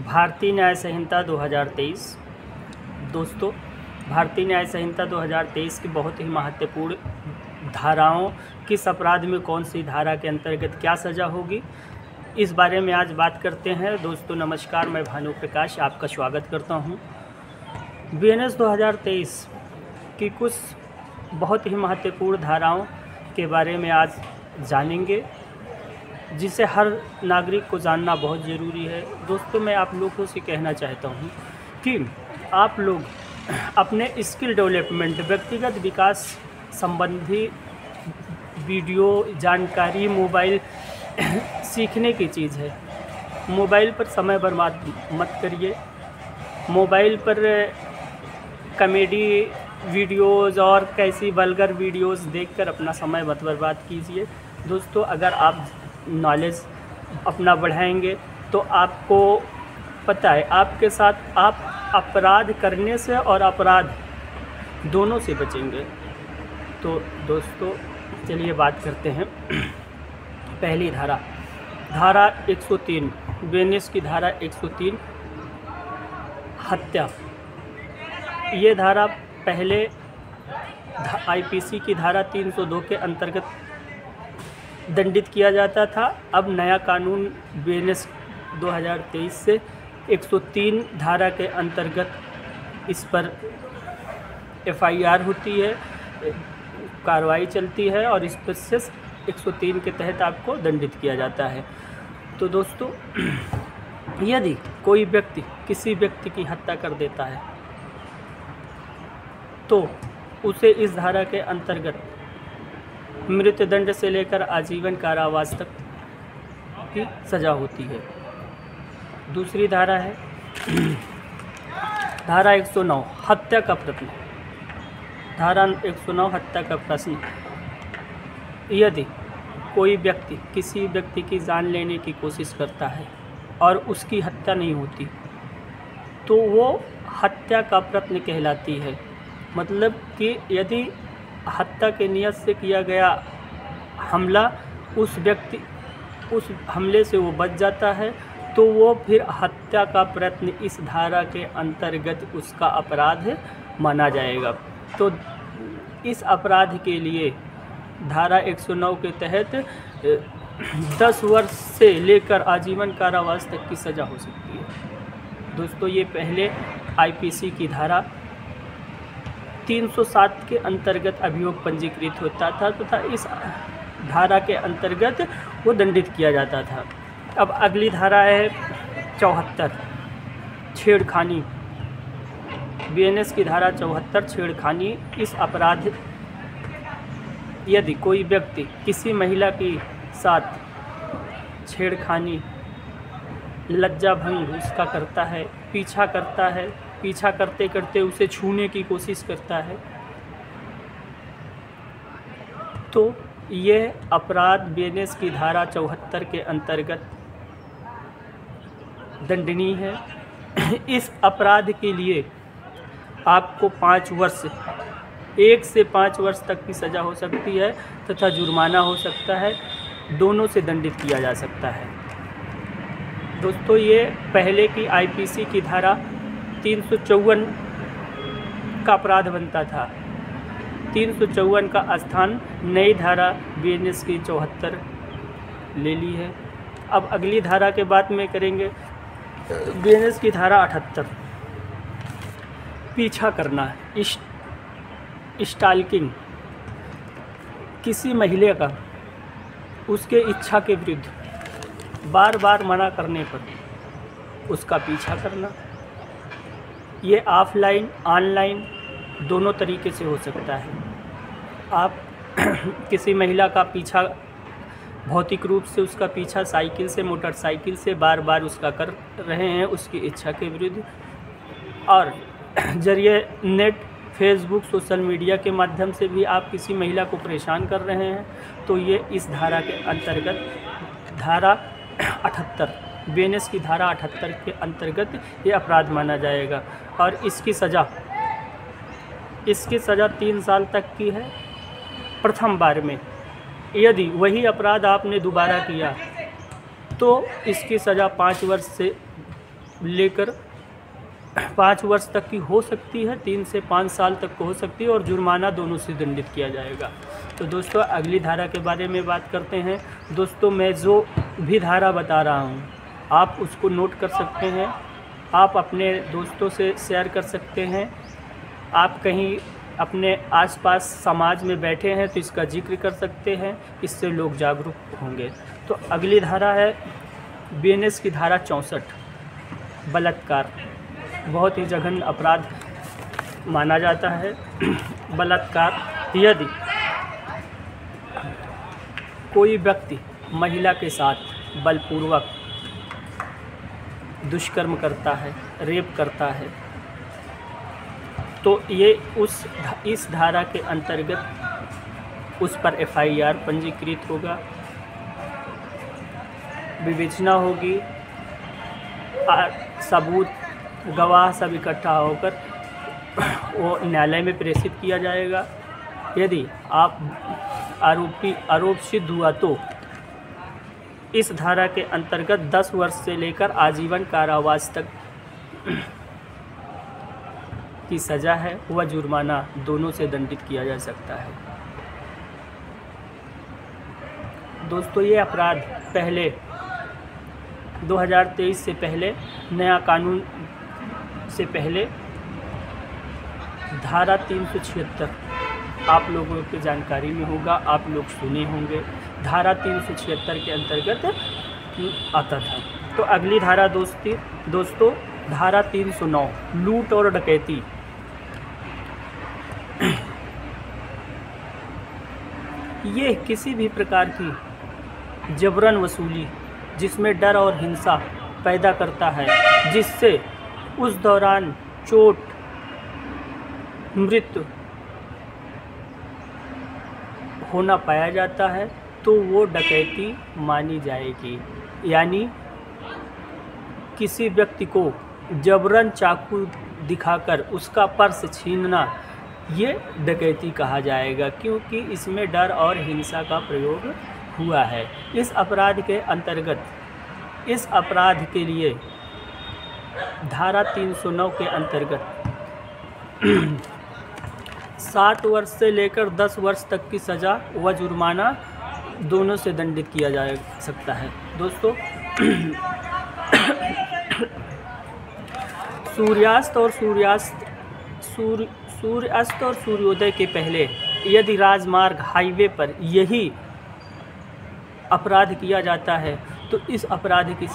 भारतीय न्याय संहिता 2023। दोस्तों, भारतीय न्याय संहिता 2023 की बहुत ही महत्वपूर्ण धाराओं, किस अपराध में कौन सी धारा के अंतर्गत क्या सज़ा होगी, इस बारे में आज बात करते हैं। दोस्तों नमस्कार, मैं भानु प्रकाश आपका स्वागत करता हूं। बीएनएस 2023 की कुछ बहुत ही महत्वपूर्ण धाराओं के बारे में आज जानेंगे, जिसे हर नागरिक को जानना बहुत ज़रूरी है। दोस्तों, मैं आप लोगों से कहना चाहता हूं कि आप लोग अपने स्किल डेवलपमेंट, व्यक्तिगत विकास संबंधी वीडियो जानकारी मोबाइल सीखने की चीज़ है। मोबाइल पर समय बर्बाद मत करिए। मोबाइल पर कॉमेडी वीडियोस और कैसी वल्गर वीडियोस देखकर अपना समय मत बर्बाद कीजिए। दोस्तों, अगर आप नॉलेज अपना बढ़ाएंगे तो आपको पता है आपके साथ आप अपराध करने से और अपराध दोनों से बचेंगे। तो दोस्तों चलिए बात करते हैं। पहली धारा 103, बीएनएस की धारा 103 हत्या। ये धारा पहले आईपीसी की धारा 302 के अंतर्गत दंडित किया जाता था। अब नया कानून बीएनएस 2023 से 103 धारा के अंतर्गत इस पर एफआईआर होती है, कार्रवाई चलती है और इस पर से 103 के तहत आपको दंडित किया जाता है। तो दोस्तों, यदि कोई व्यक्ति किसी व्यक्ति की हत्या कर देता है तो उसे इस धारा के अंतर्गत मृत्युदंड से लेकर आजीवन कारावास तक की सज़ा होती है। दूसरी धारा है धारा 109 हत्या का प्रश्न। धारा 109 हत्या का प्रश्न। यदि कोई व्यक्ति किसी व्यक्ति की जान लेने की कोशिश करता है और उसकी हत्या नहीं होती तो वो हत्या का प्रयत्न कहलाती है। मतलब कि यदि हत्या के नियत से किया गया हमला उस व्यक्ति उस हमले से वो बच जाता है तो वो फिर हत्या का प्रयत्न इस धारा के अंतर्गत उसका अपराध माना जाएगा। तो इस अपराध के लिए धारा 109 के तहत 10 वर्ष से लेकर आजीवन कारावास तक की सज़ा हो सकती है। दोस्तों, ये पहले आईपीसी की धारा 307 के अंतर्गत अभियोग पंजीकृत होता था तथा इस धारा के अंतर्गत वो दंडित किया जाता था। अब अगली धारा है 74 छेड़खानी। बीएनएस की धारा 74 छेड़खानी। इस अपराध यदि कोई व्यक्ति किसी महिला के साथ छेड़खानी, लज्जा भंग उसका करता है, पीछा करता है, पीछा करते करते उसे छूने की कोशिश करता है, तो यह अपराध बीएनएस की धारा 74 के अंतर्गत दंडनीय है। इस अपराध के लिए आपको 5 वर्ष 1 से 5 वर्ष तक की सज़ा हो सकती है तथा जुर्माना हो सकता है। दोनों से दंडित किया जा सकता है। दोस्तों, ये पहले की आईपीसी की धारा 354 का अपराध बनता था। 354 का स्थान नई धारा बीएनएस की 74 ले ली है। अब अगली धारा के बाद में करेंगे बीएनएस की धारा 78 पीछा करना, स्टॉकिंग। किसी महिला का उसके इच्छा के विरुद्ध बार बार मना करने पर उसका पीछा करना, ये ऑफलाइन ऑनलाइन दोनों तरीके से हो सकता है। आप किसी महिला का पीछा भौतिक रूप से उसका पीछा साइकिल से, मोटरसाइकिल से बार बार उसका कर रहे हैं उसकी इच्छा के विरुद्ध, और जरिए नेट, फेसबुक, सोशल मीडिया के माध्यम से भी आप किसी महिला को परेशान कर रहे हैं, तो ये इस धारा के अंतर्गत धारा 78 बीएनएस की धारा 78 के अंतर्गत ये अपराध माना जाएगा। और इसकी सज़ा 3 साल तक की है प्रथम बार में। यदि वही अपराध आपने दोबारा किया तो इसकी सज़ा 5 वर्ष से लेकर 5 वर्ष तक की हो सकती है, 3 से 5 साल तक हो सकती है और जुर्माना दोनों से दंडित किया जाएगा। तो दोस्तों अगली धारा के बारे में बात करते हैं। दोस्तों मैं जो भी धारा बता रहा हूँ आप उसको नोट कर सकते हैं, आप अपने दोस्तों से शेयर कर सकते हैं। आप कहीं अपने आसपास समाज में बैठे हैं तो इसका जिक्र कर सकते हैं, इससे लोग जागरूक होंगे। तो अगली धारा है बीएनएस की धारा 64 बलात्कार। बहुत ही जघन्य अपराध माना जाता है बलात्कार। यदि कोई व्यक्ति महिला के साथ बलपूर्वक दुष्कर्म करता है, रेप करता है, तो ये इस धारा के अंतर्गत उस पर FIR पंजीकृत होगा, विवेचना होगी, सबूत गवाह सब इकट्ठा होकर वो न्यायालय में प्रेषित किया जाएगा। यदि आरोप सिद्ध हुआ तो इस धारा के अंतर्गत 10 वर्ष से लेकर आजीवन कारावास तक की सज़ा है वह जुर्माना दोनों से दंडित किया जा सकता है। दोस्तों ये अपराध पहले 2023 से पहले, नया कानून से पहले धारा 376 आप लोगों की जानकारी में होगा, आप लोग सुने होंगे। धारा 376 के अंतर्गत आता था। तो अगली धारा दोस्तों धारा 309 लूट और डकैती। ये किसी भी प्रकार की जबरन वसूली जिसमें डर और हिंसा पैदा करता है, जिससे उस दौरान चोट, मृत्यु होना पाया जाता है तो वो डकैती मानी जाएगी। यानी किसी व्यक्ति को जबरन चाकू दिखाकर उसका पर्स छीनना ये डकैती कहा जाएगा, क्योंकि इसमें डर और हिंसा का प्रयोग हुआ है। इस अपराध के अंतर्गत इस अपराध के लिए धारा 309 के अंतर्गत 7 वर्ष से लेकर 10 वर्ष तक की सज़ा व जुर्माना दोनों से दंडित किया जा सकता है। दोस्तों सूर्यास्त और सूर्योदय के पहले यदि राजमार्ग हाईवे पर यही अपराध किया जाता है तो इस अपराध की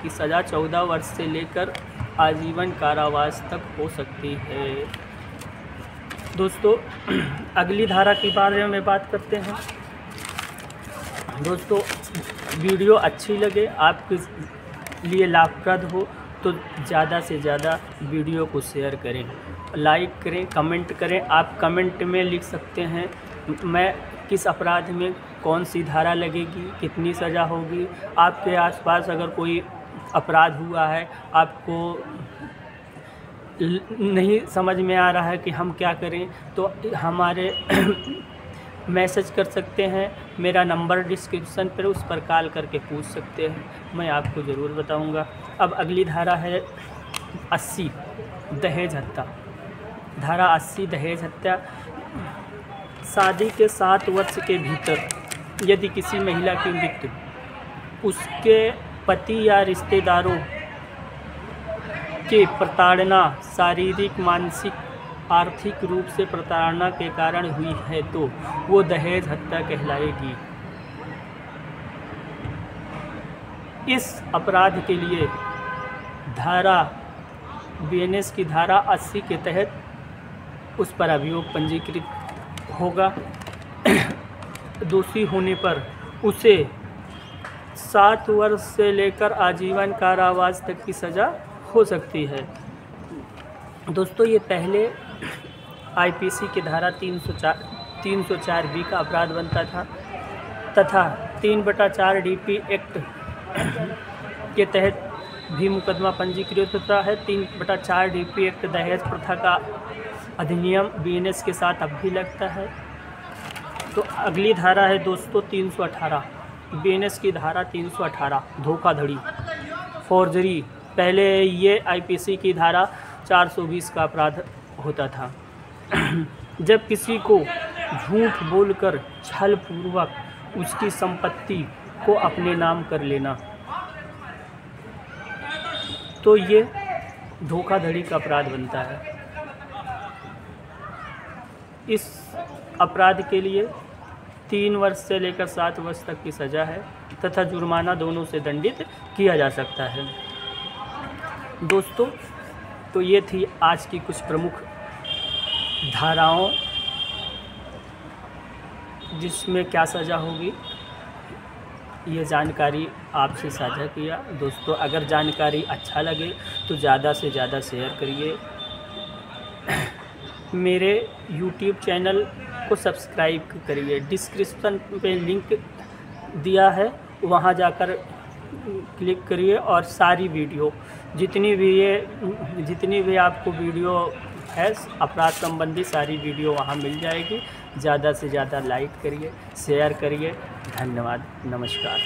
सज़ा 14 वर्ष से लेकर आजीवन कारावास तक हो सकती है। दोस्तों अगली धारा के बारे में बात करते हैं। दोस्तों वीडियो अच्छी लगे, आपके लिए लाभप्रद हो तो ज़्यादा से ज़्यादा वीडियो को शेयर करें, लाइक करें, कमेंट करें। आप कमेंट में लिख सकते हैं मैं किस अपराध में कौन सी धारा लगेगी, कितनी सज़ा होगी। आपके आसपास अगर कोई अपराध हुआ है, आपको नहीं समझ में आ रहा है कि हम क्या करें, तो हमारे मैसेज कर सकते हैं। मेरा नंबर डिस्क्रिप्शन पर, उस पर कॉल करके पूछ सकते हैं, मैं आपको ज़रूर बताऊंगा। अब अगली धारा है 80 दहेज हत्या। धारा 80 दहेज हत्या। शादी के 7 वर्ष के भीतर यदि किसी महिला की मृत्यु उसके पति या रिश्तेदारों के प्रताड़ना, शारीरिक, मानसिक, आर्थिक रूप से प्रताड़ना के कारण हुई है तो वो दहेज हत्या कहलाएगी। इस अपराध के लिए धारा बीएनएस की धारा 80 के तहत उस पर अभियोग पंजीकृत होगा। दोषी होने पर उसे 7 वर्ष से लेकर आजीवन कारावास तक की सज़ा हो सकती है। दोस्तों ये पहले आईपीसी की धारा 304B का अपराध बनता था तथा 3/4 DP एक्ट के तहत भी मुकदमा पंजीकृत होता है। 3/4 DP एक्ट दहेज प्रथा का अधिनियम बीएनएस के साथ अब भी लगता है। तो अगली धारा है दोस्तों 318 बीएनएस की धारा 318 धोखाधड़ी, फॉर्जरी। पहले ये आईपीसी की धारा 420 का अपराध होता था। जब किसी को झूठ बोलकर छलपूर्वक उसकी संपत्ति को अपने नाम कर लेना, तो ये धोखाधड़ी का अपराध बनता है। इस अपराध के लिए 3 वर्ष से लेकर 7 वर्ष तक की सज़ा है तथा जुर्माना दोनों से दंडित किया जा सकता है। दोस्तों, तो ये थी आज की कुछ प्रमुख धाराओं, जिसमें क्या सज़ा होगी, ये जानकारी आपसे साझा किया। दोस्तों, अगर जानकारी अच्छा लगे तो ज़्यादा से ज़्यादा शेयर करिए। मेरे YouTube चैनल को सब्सक्राइब करिए। डिस्क्रिप्शन पे लिंक दिया है, वहाँ जाकर क्लिक करिए और सारी वीडियो जितनी भी आपको वीडियो है अपराध संबंधी, सारी वीडियो वहाँ मिल जाएगी। ज़्यादा से ज़्यादा लाइक करिए, शेयर करिए। धन्यवाद, नमस्कार।